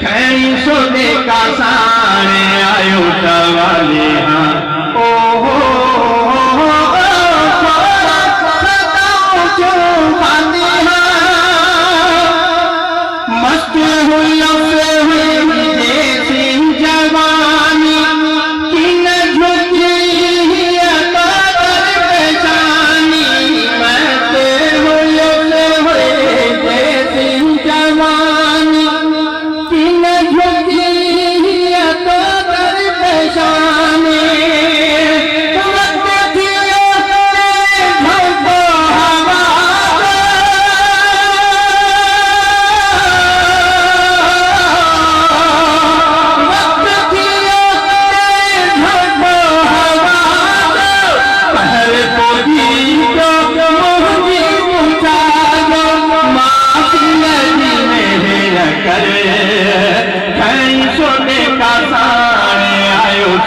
खैरी सोने का साणे आयो सवाले हाँ ओ मस्त हुई जैसी जवानी की न झुकी परेशानी मस्त हुई जैसी जवानी की न झुकी परेशानी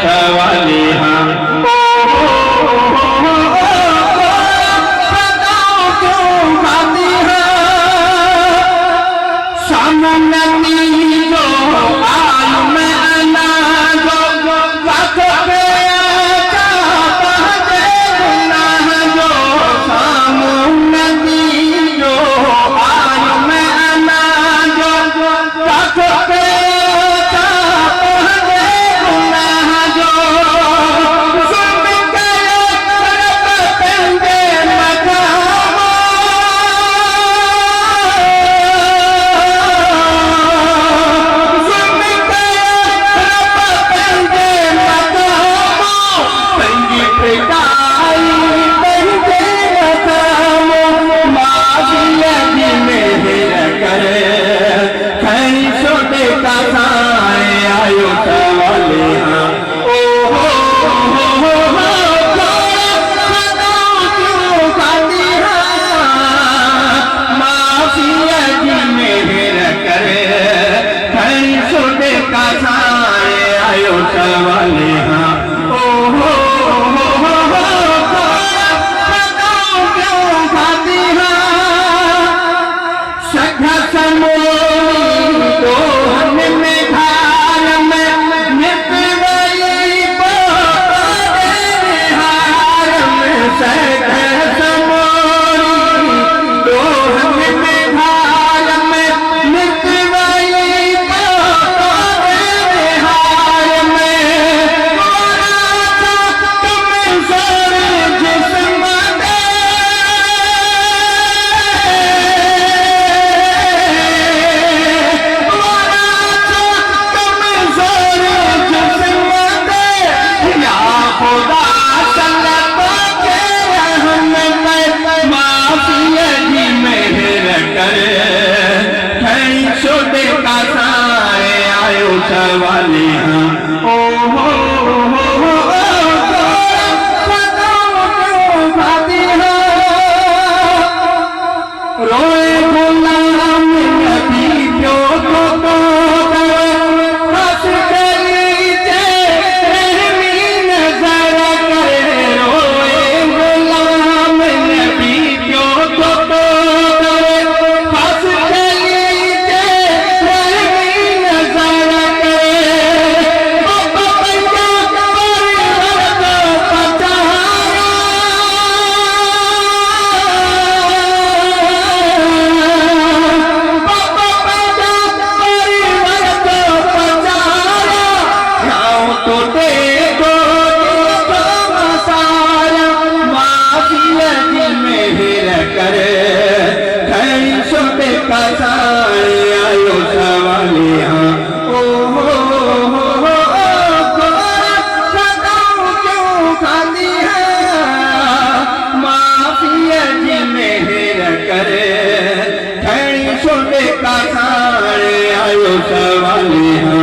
सवाले हाँ सवाले हाँ खाती सखा समोली तो में धार में हार में सखा समोली तो में धार में सवाले हाँ खाती रोए गुलाम नबी क्यों तो हंस गई तेरी नजर करे रोए गुलाम नबी क्यों तो हंस गई तेरी नजर आयो सवाले हाँ क्यों खाती है माफिया जी मेहर करे खड़ी सोने का सारे आयो सवाले हाँ